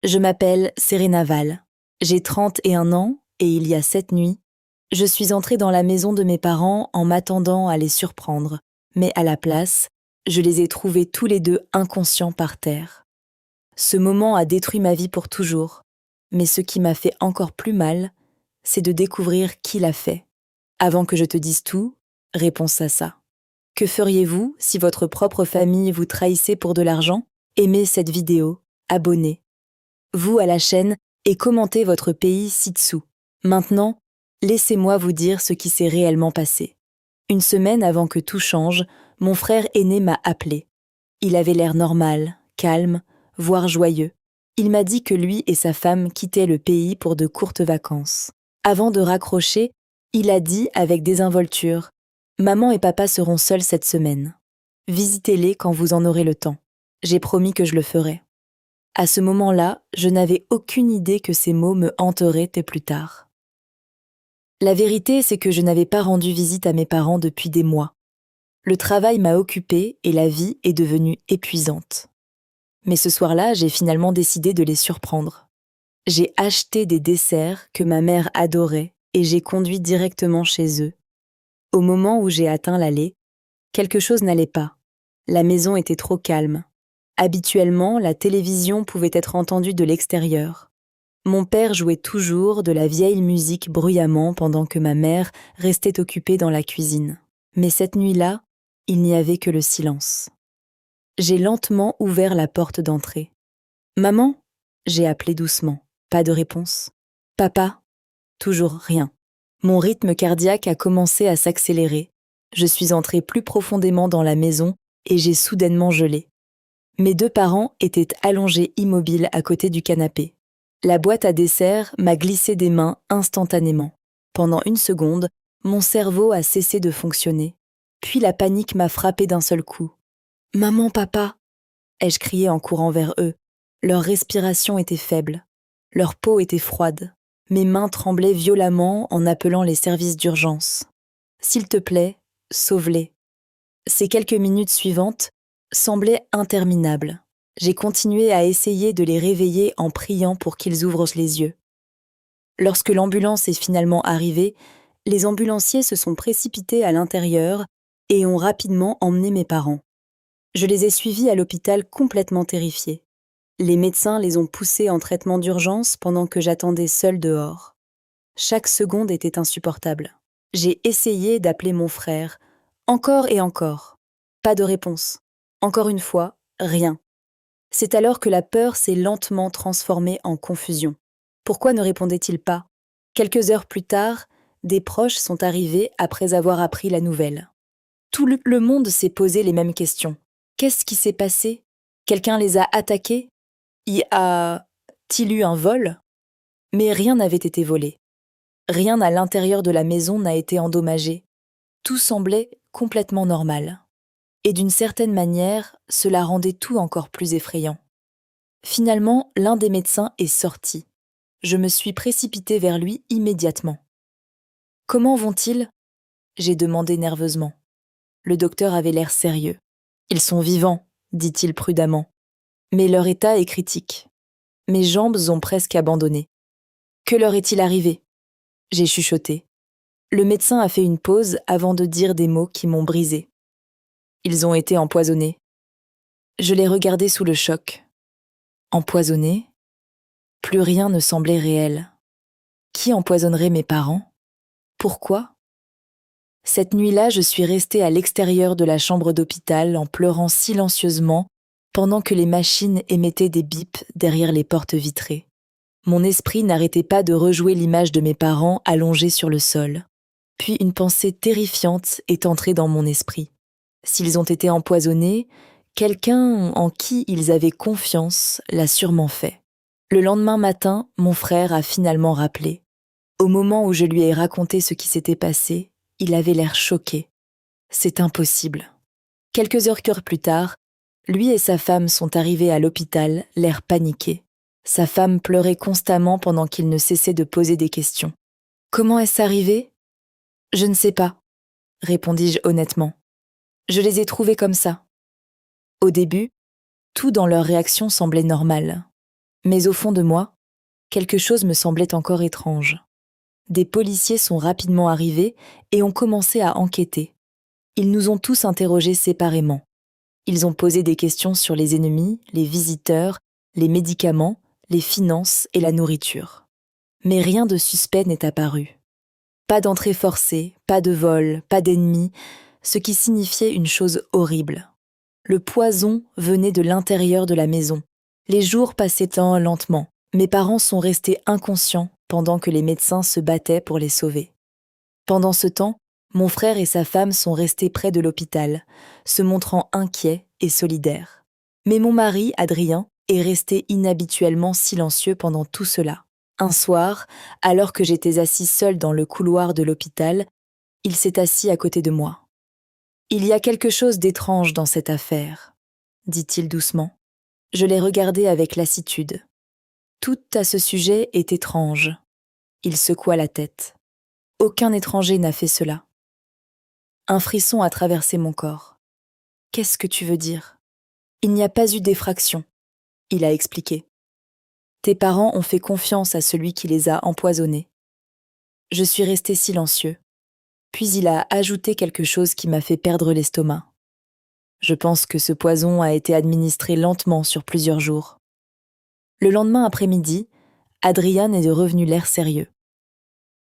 Je m'appelle Serena Val. J'ai 31 ans et il y a 7 nuits, je suis entrée dans la maison de mes parents en m'attendant à les surprendre, mais à la place, je les ai trouvés tous les deux inconscients par terre. Ce moment a détruit ma vie pour toujours, mais ce qui m'a fait encore plus mal, c'est de découvrir qui l'a fait. Avant que je te dise tout, réponse à ça. Que feriez-vous si votre propre famille vous trahissait pour de l'argent? Aimez cette vidéo, abonnez. Vous à la chaîne et commentez votre pays ci-dessous. Maintenant, laissez-moi vous dire ce qui s'est réellement passé. Une semaine avant que tout change, mon frère aîné m'a appelé. Il avait l'air normal, calme, voire joyeux. Il m'a dit que lui et sa femme quittaient le pays pour de courtes vacances. Avant de raccrocher, il a dit avec désinvolture « Maman et papa seront seuls cette semaine. Visitez-les quand vous en aurez le temps. J'ai promis que je le ferai. » À ce moment-là, je n'avais aucune idée que ces mots me hanteraient et plus tard. La vérité, c'est que je n'avais pas rendu visite à mes parents depuis des mois. Le travail m'a occupée et la vie est devenue épuisante. Mais ce soir-là, j'ai finalement décidé de les surprendre. J'ai acheté des desserts que ma mère adorait et j'ai conduit directement chez eux. Au moment où j'ai atteint l'allée, quelque chose n'allait pas. La maison était trop calme. Habituellement, la télévision pouvait être entendue de l'extérieur. Mon père jouait toujours de la vieille musique bruyamment pendant que ma mère restait occupée dans la cuisine. Mais cette nuit-là, il n'y avait que le silence. J'ai lentement ouvert la porte d'entrée. « Maman ?» j'ai appelé doucement. Pas de réponse. « Papa ?» Toujours rien. Mon rythme cardiaque a commencé à s'accélérer. Je suis entrée plus profondément dans la maison et j'ai soudainement gelé. Mes deux parents étaient allongés immobiles à côté du canapé. La boîte à dessert m'a glissé des mains instantanément. Pendant une seconde, mon cerveau a cessé de fonctionner. Puis la panique m'a frappée d'un seul coup. « Maman, papa !» ai-je crié en courant vers eux. Leur respiration était faible. Leur peau était froide. Mes mains tremblaient violemment en appelant les services d'urgence. « S'il te plaît, sauve-les. » Ces quelques minutes suivantes semblaient interminables. J'ai continué à essayer de les réveiller en priant pour qu'ils ouvrent les yeux. Lorsque l'ambulance est finalement arrivée, les ambulanciers se sont précipités à l'intérieur et ont rapidement emmené mes parents. Je les ai suivis à l'hôpital complètement terrifiés. Les médecins les ont poussés en traitement d'urgence pendant que j'attendais seule dehors. Chaque seconde était insupportable. J'ai essayé d'appeler mon frère, encore et encore. Pas de réponse. Encore une fois, rien. C'est alors que la peur s'est lentement transformée en confusion. Pourquoi ne répondait-il pas? Quelques heures plus tard, des proches sont arrivés après avoir appris la nouvelle. Tout le monde s'est posé les mêmes questions. Qu'est-ce qui s'est passé? Quelqu'un les a attaqués? Y a-t-il eu un vol? Mais rien n'avait été volé. Rien à l'intérieur de la maison n'a été endommagé. Tout semblait complètement normal. Et d'une certaine manière, cela rendait tout encore plus effrayant. Finalement, l'un des médecins est sorti. Je me suis précipitée vers lui immédiatement. « Comment vont-ils » j'ai demandé nerveusement. Le docteur avait l'air sérieux. « Ils sont vivants », dit-il prudemment. « Mais leur état est critique. Mes jambes ont presque abandonné. »« Que leur est-il arrivé ?» j'ai chuchoté. Le médecin a fait une pause avant de dire des mots qui m'ont brisée. « Ils ont été empoisonnés. » Je l'ai regardé sous le choc. Empoisonnés? Plus rien ne semblait réel. Qui empoisonnerait mes parents? Pourquoi? Cette nuit-là, je suis restée à l'extérieur de la chambre d'hôpital en pleurant silencieusement pendant que les machines émettaient des bips derrière les portes vitrées. Mon esprit n'arrêtait pas de rejouer l'image de mes parents allongés sur le sol. Puis une pensée terrifiante est entrée dans mon esprit. S'ils ont été empoisonnés, quelqu'un en qui ils avaient confiance l'a sûrement fait. Le lendemain matin, mon frère a finalement rappelé. Au moment où je lui ai raconté ce qui s'était passé, il avait l'air choqué. C'est impossible. Quelques heures plus tard, lui et sa femme sont arrivés à l'hôpital, l'air paniqué. Sa femme pleurait constamment pendant qu'il ne cessait de poser des questions. « Comment est-ce arrivé ?»« Je ne sais pas, » répondis-je honnêtement. « Je les ai trouvés comme ça. » Au début, tout dans leur réaction semblait normal. Mais au fond de moi, quelque chose me semblait encore étrange. Des policiers sont rapidement arrivés et ont commencé à enquêter. Ils nous ont tous interrogés séparément. Ils ont posé des questions sur les ennemis, les visiteurs, les médicaments, les finances et la nourriture. Mais rien de suspect n'est apparu. Pas d'entrée forcée, pas de vol, pas d'ennemis, ce qui signifiait une chose horrible. Le poison venait de l'intérieur de la maison. Les jours passaient lentement. Mes parents sont restés inconscients pendant que les médecins se battaient pour les sauver. Pendant ce temps, mon frère et sa femme sont restés près de l'hôpital, se montrant inquiets et solidaires. Mais mon mari, Adrien, est resté inhabituellement silencieux pendant tout cela. Un soir, alors que j'étais assis seul dans le couloir de l'hôpital, il s'est assis à côté de moi. « Il y a quelque chose d'étrange dans cette affaire », dit-il doucement. Je l'ai regardé avec lassitude. Tout à ce sujet est étrange. Il secoua la tête. Aucun étranger n'a fait cela. Un frisson a traversé mon corps. « Qu'est-ce que tu veux dire ? Il n'y a pas eu d'effraction, » il a expliqué. « Tes parents ont fait confiance à celui qui les a empoisonnés. » Je suis resté silencieux. Puis il a ajouté quelque chose qui m'a fait perdre l'estomac. Je pense que ce poison a été administré lentement sur plusieurs jours. Le lendemain après-midi, Adrien est revenu l'air sérieux.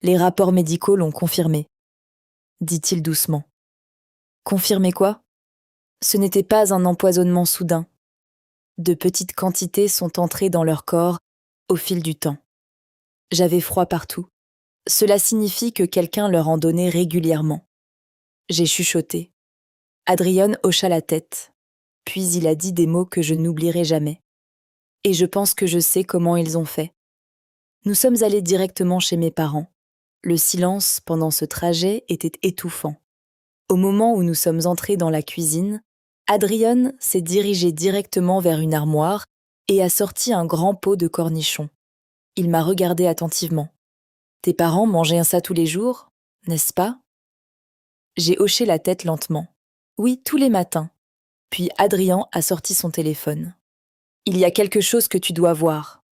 Les rapports médicaux l'ont confirmé, dit-il doucement. Confirmé quoi ? Ce n'était pas un empoisonnement soudain. De petites quantités sont entrées dans leur corps au fil du temps. J'avais froid partout. Cela signifie que quelqu'un leur en donnait régulièrement. J'ai chuchoté. Adrien hocha la tête, puis il a dit des mots que je n'oublierai jamais. Et je pense que je sais comment ils ont fait. Nous sommes allés directement chez mes parents. Le silence pendant ce trajet était étouffant. Au moment où nous sommes entrés dans la cuisine, Adrien s'est dirigé directement vers une armoire et a sorti un grand pot de cornichons. Il m'a regardé attentivement. « Tes parents mangeaient ça tous les jours, n'est-ce pas ?» J'ai hoché la tête lentement. « Oui, tous les matins. » Puis Adrien a sorti son téléphone. « Il y a quelque chose que tu dois voir. »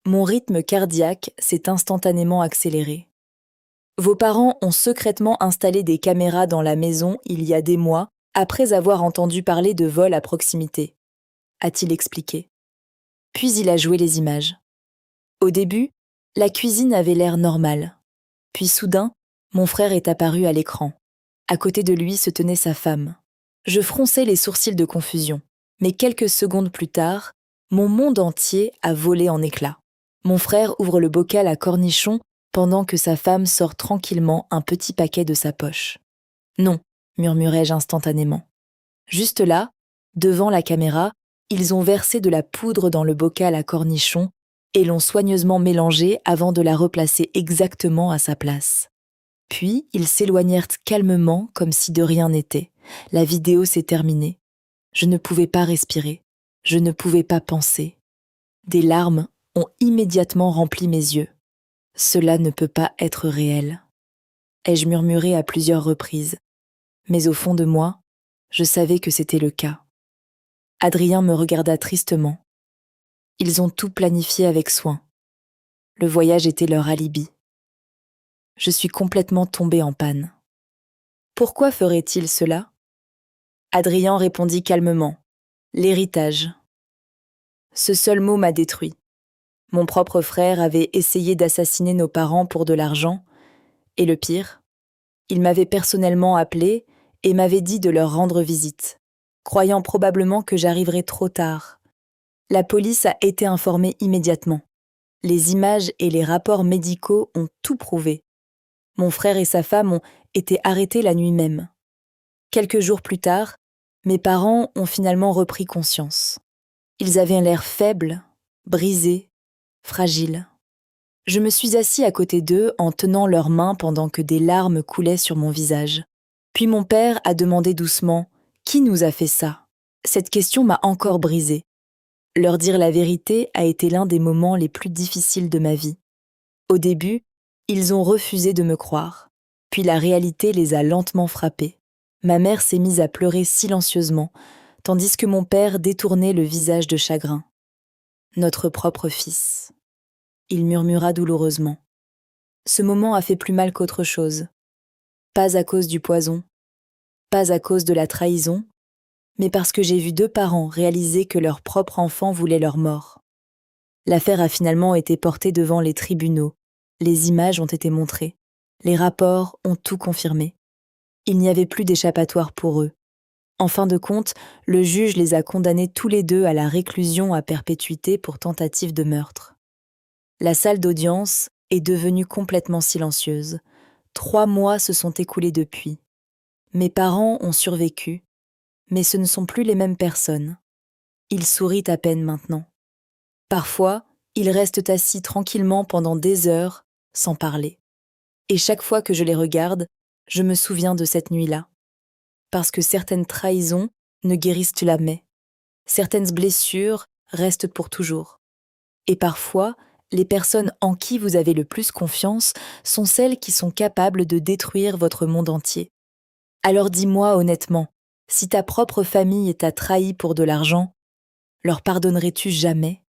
Mon rythme cardiaque s'est instantanément accéléré. « Vos parents ont secrètement installé des caméras dans la maison il y a des mois après avoir entendu parler de vols à proximité, » a-t-il expliqué. Puis il a joué les images. Au début, la cuisine avait l'air normale. Puis soudain, mon frère est apparu à l'écran. À côté de lui se tenait sa femme. Je fronçais les sourcils de confusion. Mais quelques secondes plus tard, mon monde entier a volé en éclats. Mon frère ouvre le bocal à cornichons pendant que sa femme sort tranquillement un petit paquet de sa poche. « Non », murmurai-je instantanément. Juste là, devant la caméra, ils ont versé de la poudre dans le bocal à cornichons et l'ont soigneusement mélangée avant de la replacer exactement à sa place. Puis, ils s'éloignèrent calmement comme si de rien n'était. La vidéo s'est terminée. Je ne pouvais pas respirer. Je ne pouvais pas penser. Des larmes ont immédiatement rempli mes yeux. Cela ne peut pas être réel. Ai-je murmuré à plusieurs reprises. Mais au fond de moi, je savais que c'était le cas. Adrien me regarda tristement. Ils ont tout planifié avec soin. Le voyage était leur alibi. Je suis complètement tombée en panne. Pourquoi ferait-il cela ? Adrien répondit calmement. L'héritage. Ce seul mot m'a détruit. Mon propre frère avait essayé d'assassiner nos parents pour de l'argent, et le pire, il m'avait personnellement appelé et m'avait dit de leur rendre visite, croyant probablement que j'arriverais trop tard. La police a été informée immédiatement. Les images et les rapports médicaux ont tout prouvé. Mon frère et sa femme ont été arrêtés la nuit même. Quelques jours plus tard, mes parents ont finalement repris conscience. Ils avaient l'air faibles, brisés, fragiles. Je me suis assis à côté d'eux en tenant leurs mains pendant que des larmes coulaient sur mon visage. Puis mon père a demandé doucement « Qui nous a fait ça ?» Cette question m'a encore brisée. Leur dire la vérité a été l'un des moments les plus difficiles de ma vie. Au début, ils ont refusé de me croire. Puis la réalité les a lentement frappés. Ma mère s'est mise à pleurer silencieusement, tandis que mon père détournait le visage de chagrin. notre propre fils. Il murmura douloureusement. Ce moment a fait plus mal qu'autre chose. Pas à cause du poison, pas à cause de la trahison, mais parce que j'ai vu 2 parents réaliser que leur propre enfant voulait leur mort. L'affaire a finalement été portée devant les tribunaux, les images ont été montrées, les rapports ont tout confirmé. Il n'y avait plus d'échappatoire pour eux. En fin de compte, le juge les a condamnés tous les 2 à la réclusion à perpétuité pour tentative de meurtre. La salle d'audience est devenue complètement silencieuse. 3 mois se sont écoulés depuis. Mes parents ont survécu, mais ce ne sont plus les mêmes personnes. Ils sourient à peine maintenant. Parfois, ils restent assis tranquillement pendant des heures, sans parler. Et chaque fois que je les regarde, je me souviens de cette nuit-là. Parce que certaines trahisons ne guérissent jamais. Certaines blessures restent pour toujours. Et parfois, les personnes en qui vous avez le plus confiance sont celles qui sont capables de détruire votre monde entier. Alors dis-moi honnêtement, si ta propre famille t'a trahi pour de l'argent, leur pardonnerais-tu jamais ?